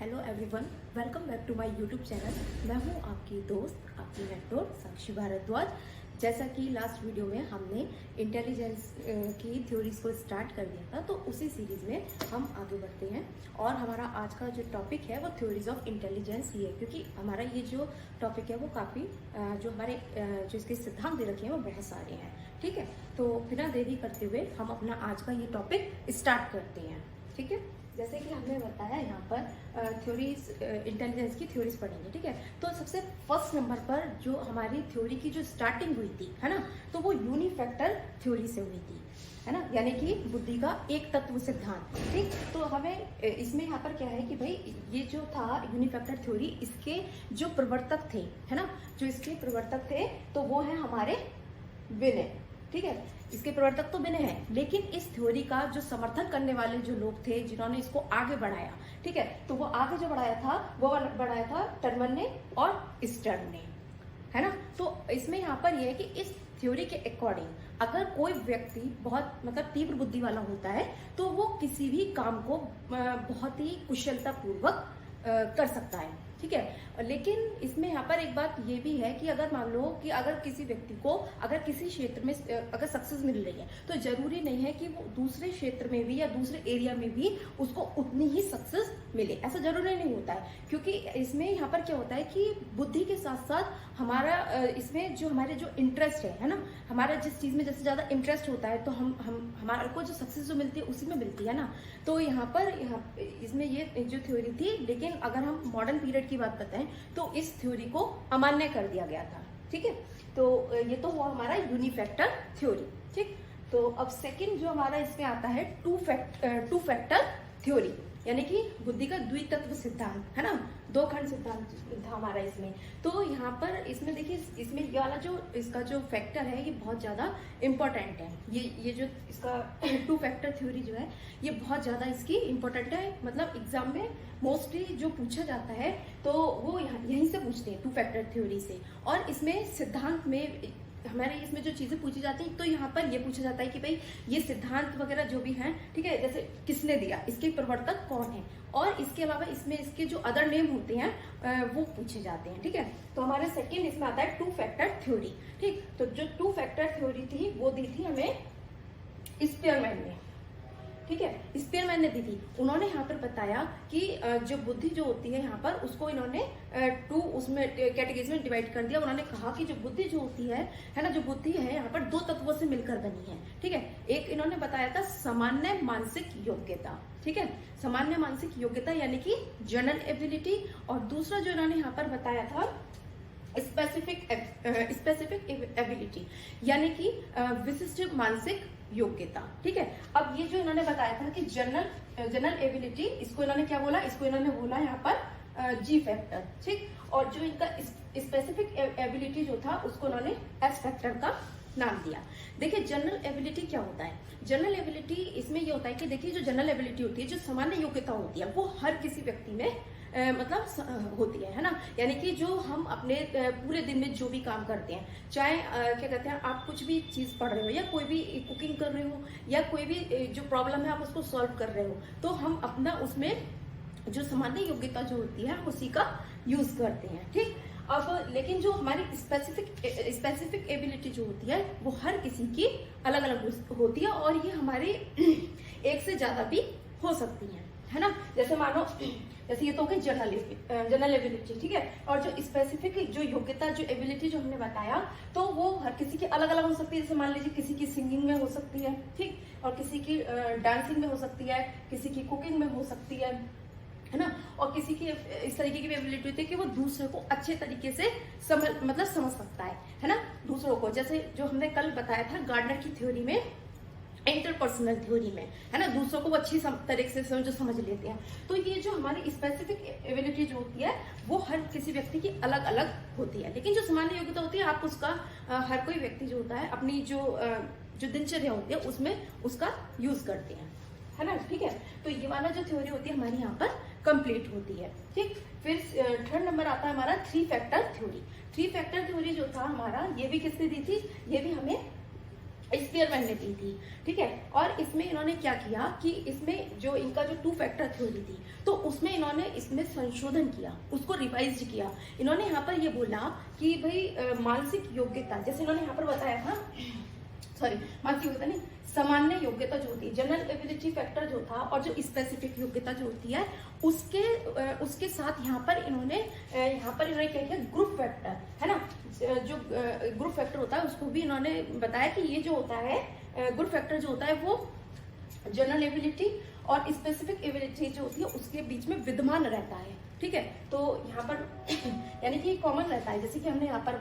Hello everyone, welcome back to my YouTube channel. मैं हूं आपकी दोस्त, आपकी मेंटोर साक्षी भारद्वाज। जैसा कि लास्ट वीडियो में हमने इंटेलिजेंस की थ्योरीज को स्टार्ट कर दिया था, तो उसी सीरीज में हम आगे बढ़ते हैं। और हमारा आज का जो टॉपिक है वो थ्योरीज ऑफ इंटेलिजेंस ही है, क्योंकि हमारा ये जो टॉपिक है वो काफ़ी जो हमारे जो इसके सिद्धांत दे रखे हैं वो बहुत सारे हैं। ठीक है, तो बिना देरी करते हुए हम अपना आज का ये टॉपिक स्टार्ट करते हैं। ठीक है, जैसे कि हमने बताया यहाँ पर थ्योरीज इंटेलिजेंस की थ्योरीज पढ़ेंगे। ठीक है, तो सबसे फर्स्ट नंबर पर जो हमारी थ्योरी की जो स्टार्टिंग हुई थी, है ना, तो वो यूनिफैक्टर थ्योरी से हुई थी, है ना, यानी कि बुद्धि का एक तत्व सिद्धांत। ठीक, तो हमें इसमें यहाँ पर क्या है कि भाई ये जो था यूनिफैक्टर थ्योरी, इसके जो प्रवर्तक थे, है ना, जो इसके प्रवर्तक थे तो वो है हमारे विनय। ठीक है, इसके प्रवर्तक तो बिने हैं, लेकिन इस थ्योरी का जो समर्थन करने वाले जो लोग थे जिन्होंने इसको आगे बढ़ाया, ठीक है, तो वो आगे जो बढ़ाया था वो बढ़ाया था टर्मन ने और स्टर्न ने, है ना। तो इसमें यहाँ पर यह है कि इस थ्योरी के अकॉर्डिंग अगर कोई व्यक्ति बहुत मतलब तीव्र बुद्धि वाला होता है तो वो किसी भी काम को बहुत ही कुशलता पूर्वक कर सकता है। ठीक है, लेकिन इसमें यहाँ पर एक बात ये भी है कि अगर मान लो कि अगर किसी व्यक्ति को अगर किसी क्षेत्र में अगर सक्सेस मिल रही है तो जरूरी नहीं है कि वो दूसरे क्षेत्र में भी या दूसरे एरिया में भी उसको उतनी ही सक्सेस मिले, ऐसा जरूरी नहीं होता है। क्योंकि इसमें यहाँ पर क्या होता है कि बुद्धि के साथ साथ हमारा इसमें जो हमारे जो इंटरेस्ट है ना, हमारा जिस चीज में जैसे ज्यादा इंटरेस्ट होता है तो हम हमारे को जो सक्सेस जो मिलती है उसी में मिलती है ना। तो यहाँ पर इसमें ये जो थ्योरी थी, लेकिन अगर हम मॉडर्न पीरियड की बात बताएं तो इस थ्योरी को अमान्य कर दिया गया था। ठीक है, तो ये तो हुआ हमारा यूनिफैक्टर थ्योरी। ठीक, तो अब सेकंड जो हमारा इसमें आता है टू फैक्टर थ्योरी, यानी कि बुद्धि का द्वितत्व सिद्धांत, है ना, दो खंड सिद्धांत था हमारा इसमें। तो यहाँ पर इसमें देखिए, इसमें ये वाला जो इसका जो फैक्टर है ये बहुत ज्यादा इंपॉर्टेंट है। ये जो इसका टू फैक्टर थ्योरी जो है ये बहुत ज्यादा इसकी इंपॉर्टेंट है, मतलब एग्जाम में मोस्टली जो पूछा जाता है तो वो यहीं से पूछते हैं, टू फैक्टर थ्योरी से। और इसमें सिद्धांत में हमारे इसमें जो चीजें पूछी जाती हैं, तो यहाँ पर ये पूछा जाता है कि भाई ये सिद्धांत वगैरह जो भी हैं, ठीक है, जैसे किसने दिया, इसके प्रवर्तक कौन है, और इसके अलावा इसमें इसके जो अदर नेम होते हैं वो पूछे जाते हैं। ठीक है, तो हमारे सेकंड इसमें आता है टू फैक्टर थ्योरी। ठीक, तो जो टू फैक्टर थ्योरी थी वो दी थी हमें स्पीयरमैन ने। ठीक है, स्पीयरमैन ने दी थी। उन्होंने यहाँ पर बताया कि जो बुद्धि जो होती है यहाँ पर उसको इन्होंने टू उसमें कैटेगरीज में डिवाइड कर दिया। उन्होंने कहा कि जो बुद्धि जो होती है ना, जो बुद्धि है यहाँ पर दो तत्वों से मिलकर बनी है। ठीक है, एक इन्होंने बताया था सामान्य मानसिक योग्यता। ठीक है, सामान्य मानसिक योग्यता यानी कि जनरल एबिलिटी, और दूसरा जो इन्होंने यहाँ पर बताया था स्पेसिफिक एबिलिटी, यानी कि विशिष्ट मानसिक योग्यता। ठीक है, अब ये जो इन्होंने बताया था कि जनरल एबिलिटी, इसको इन्होंने क्या बोला, इसको इन्होंने बोला यहाँ पर जी फैक्टर। ठीक, और जो इनका स्पेसिफिक एबिलिटी जो था उसको इन्होंने एस फैक्टर का नाम दिया। देखिए जनरल एबिलिटी क्या होता है, जनरल एबिलिटी इसमें ये होता है कि देखिए जो जनरल एबिलिटी होती है, जो सामान्य योग्यता होती है, वो हर किसी व्यक्ति में मतलब होती है ना। यानी कि जो हम अपने पूरे दिन में जो भी काम करते हैं, चाहे क्या कहते हैं, आप कुछ भी चीज पढ़ रहे हो या कोई भी कुकिंग कर रहे हो या कोई भी जो प्रॉब्लम है आप उसको सॉल्व कर रहे हो, तो हम अपना उसमें जो सामान्य योग्यता जो होती है उसी का यूज करते हैं। ठीक, अब लेकिन जो हमारी स्पेसिफिक एबिलिटी जो होती है वो हर किसी की अलग अलग होती है, और ये हमारे एक से ज्यादा भी हो सकती है ना। जैसे मानो, जैसे ये तो हो गई जनरल एबिलिटी। ठीक है, और जो स्पेसिफिक जो योग्यता जो एबिलिटी जो हमने बताया तो वो हर किसी की अलग अलग हो सकती है। जैसे मान लीजिए किसी की सिंगिंग में हो सकती है, ठीक, और किसी की डांसिंग में हो सकती है, किसी की कुकिंग में हो सकती है ना, और किसी की इस तरीके की एबिलिटी होती है कि वो दूसरे को अच्छे तरीके से समझ सकता है ना, दूसरों को। जैसे जो हमने कल बताया था गार्डनर की थ्योरी में, इंटरपर्सनल थ्योरी में, है ना, दूसरों को वो अच्छी तरीके से जो समझ लेते हैं। तो ये जो हमारी स्पेसिफिक एबिलिटी जो होती है वो हर किसी व्यक्ति की अलग अलग होती है, लेकिन जो सामान्य योग्यता होती है आप उसका हर कोई व्यक्ति जो होता है अपनी जो दिनचर्या होती है उसमें उसका यूज करते हैं, है ना। ठीक है, तो ये वाला जो थ्योरी होती है हमारी यहाँ पर कंप्लीट होती है। ठीक, फिर थर्ड नंबर आता है हमारा three factor theory. Three factor theory जो था हमारा, ये भी किसने दी थी, ये भी हमें स्पीयरमैन ने दी थी, ठीक है। और इसमें इन्होंने क्या किया कि इसमें जो इनका जो टू फैक्टर थ्योरी थी, तो उसमें इन्होंने इसमें संशोधन किया, उसको रिवाइज किया। इन्होंने यहाँ पर ये बोला कि भाई मानसिक योग्यता, जैसे इन्होंने यहाँ पर बताया था, सॉरी मानसिक योग्यता नहीं, सामान्य योग्यता जो होती है, जनरल एबिलिटी फैक्टर जो था, और जो स्पेसिफिक योग्यता जो होती है उसके साथ यहाँ पर इन्होंने क्या किया, ग्रुप फैक्टर है ना, जो ग्रुप फैक्टर होता है उसको भी इन्होंने बताया कि ये जो होता है ग्रुप फैक्टर जो होता है वो जनरल एबिलिटी और स्पेसिफिक एबिलिटी जो होती है उसके बीच में विद्यमान रहता है, ठीक है। तो यहाँ पर यानी कि कॉमन रहता है, जैसे कि हमने यहाँ पर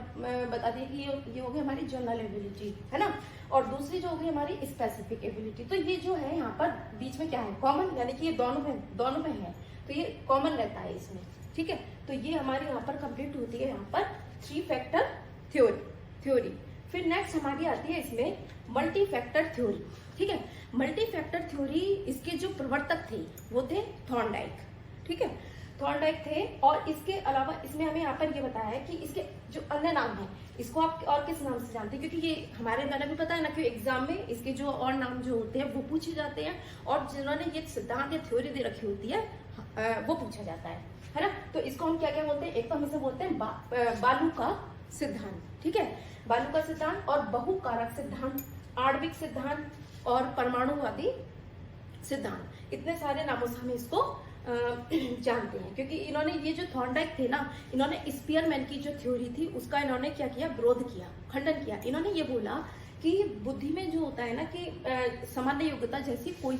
बता दिया कि ये हो गई हमारी जनरल एबिलिटी है ना, और दूसरी जो होगी हमारी स्पेसिफिक एबिलिटी। तो ये जो है यहाँ पर बीच में क्या है, कॉमन, यानी कि ये दोनों में है, तो ये कॉमन रहता है इसमें, ठीक है। तो ये हमारी यहाँ पर कंप्लीट होती है यहाँ पर थ्री फैक्टर थ्योरी। फिर नेक्स्ट हमारी आती है इसमें मल्टी फैक्टर थ्योरी, ठीक है। मल्टी फैक्टर थ्योरी, इसके जो प्रवर्तक थे वो थे थॉर्नडाइक, ठीक है, थॉर्नडाइक थे। और इसके अलावा इसमें हमें यहाँ पर ये बताया है कि इसके जो अन्य नाम है, इसको आप और किस नाम से जानते हैं, क्योंकि ये हमारे मैंने भी पता है ना कि एग्जाम में इसके जो और नाम जो होते हैं वो पूछे जाते हैं, और जिन्होंने ये सिद्धांत या थ्योरी दे रखी होती है वो पूछा जाता है ना। तो इसको हम क्या क्या बोलते हैं, एक तो हम इसे बोलते हैं बालू का सिद्धांत, ठीक है, बालू का सिद्धांत, और बहुकारक सिद्धांत, आणविक सिद्धांत और परमाणुवादी सिद्धांत। इतने सारे नामों से हम इसको जानते हैं, क्योंकि इन्होंने ये जो थॉर्नडाइक थे ना, इन्होंने स्पीयरमैन की जो थ्योरी थी उसका इन्होंने क्या किया, विरोध किया, खंडन किया। इन्होंने ये बोला कि बुद्धि में जो होता है ना कि सामान्य योग्यता जैसी कोई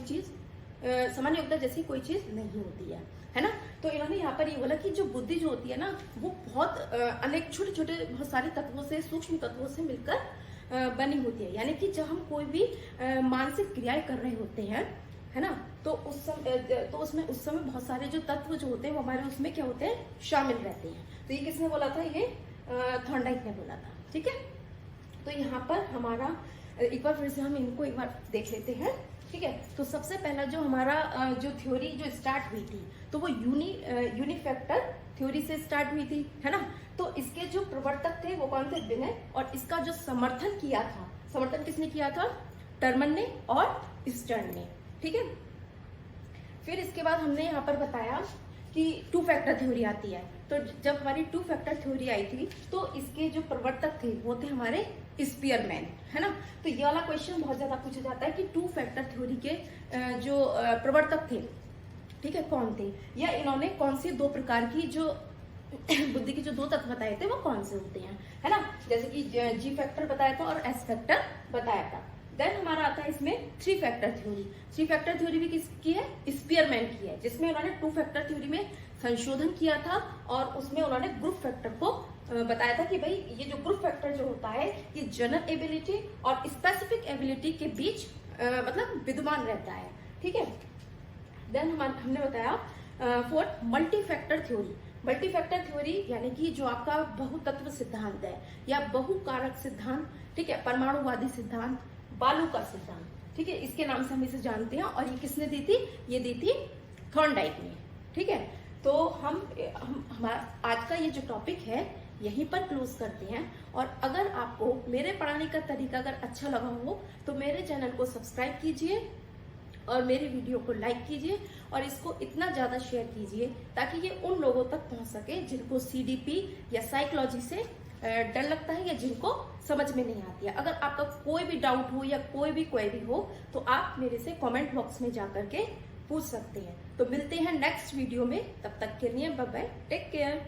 चीज नहीं होती है ना। तो इन्होंने यहाँ पर ये बोला कि जो बुद्धि जो होती है ना वो बहुत अनेक छोटे छोटे बहुत सारे तत्वों से, सूक्ष्म तत्वों से मिलकर बनी होती है। यानी कि जब हम कोई भी मानसिक क्रियाएं कर रहे होते हैं, है ना, तो उस समय बहुत सारे जो तत्व जो होते हैं वो हमारे उसमें क्या होते हैं, शामिल रहते हैं। तो ये किसने बोला था, ये थॉर्नडाइक ने बोला था, ठीक है। तो यहाँ पर हमारा एक बार फिर से हम इनको एक बार देख लेते हैं, ठीक है। तो सबसे पहला जो हमारा जो थ्योरी जो स्टार्ट हुई थी, तो वो यूनिफैक्टर थ्योरी से स्टार्ट हुई थी, है ना। तो इसके जो प्रवर्तक थे वो कौन थे, बिने, और इसका जो समर्थन किसने किया था, टर्मन ने और स्टर्न ने, ठीक है। फिर इसके बाद हमने यहाँ पर बताया कि टू फैक्टर थ्योरी आती है। तो जब हमारी टू फैक्टर थ्योरी आई थी तो इसके जो प्रवर्तक थे वो थे हमारे स्पीयरमैन, है ना। तो ये वाला क्वेश्चन बहुत ज्यादा पूछा जाता है कि टू फैक्टर थ्योरी के जो प्रवर्तक थे, ठीक है, कौन थे, या इन्होंने कौन सी दो प्रकार की जो बुद्धि के जो दो तत्व बताए थे वो कौन से होते हैं, है ना। जैसे कि जी फैक्टर बताया था और एस फैक्टर बताया था। देन हमारा आता है इसमें three factor theory. Three factor theory भी किसकी है, स्पीयरमैन की है, जिसमें उन्होंने टू फैक्टर थ्योरी में संशोधन किया था और उसमें उन्होंने ग्रुप फैक्टर को बताया था कि भाई ये जो ग्रुप फैक्टर जो होता है ये जनरल एबिलिटी और स्पेसिफिक एबिलिटी के बीच मतलब विद्यमान रहता है, ठीक है। देन हमने बताया fourth multi factor theory. Multi factor theory यानी कि जो आपका बहुतत्व सिद्धांत है या बहुकारक सिद्धांत, ठीक है, परमाणुवादी सिद्धांत, बालू का सिद्धांत, ठीक है, इसके नाम से हम इसे जानते हैं। और ये किसने दी थी, ये दी थी थॉर्नडाइक ने, ठीक है। तो हमारा आज का ये जो टॉपिक है यहीं पर क्लोज करते हैं। और अगर आपको मेरे पढ़ाने का तरीका अगर अच्छा लगा हो तो मेरे चैनल को सब्सक्राइब कीजिए और मेरे वीडियो को लाइक कीजिए और इसको इतना ज्यादा शेयर कीजिए ताकि ये उन लोगों तक पहुंच सके जिनको सीडीपी या साइकोलॉजी से डर लगता है या जिनको समझ में नहीं आती है। अगर आपका कोई भी डाउट हो या कोई भी क्वेरी हो तो आप मेरे से कमेंट बॉक्स में जाकर के पूछ सकते हैं। तो मिलते हैं नेक्स्ट वीडियो में, तब तक के लिए बाय बाय, टेक केयर।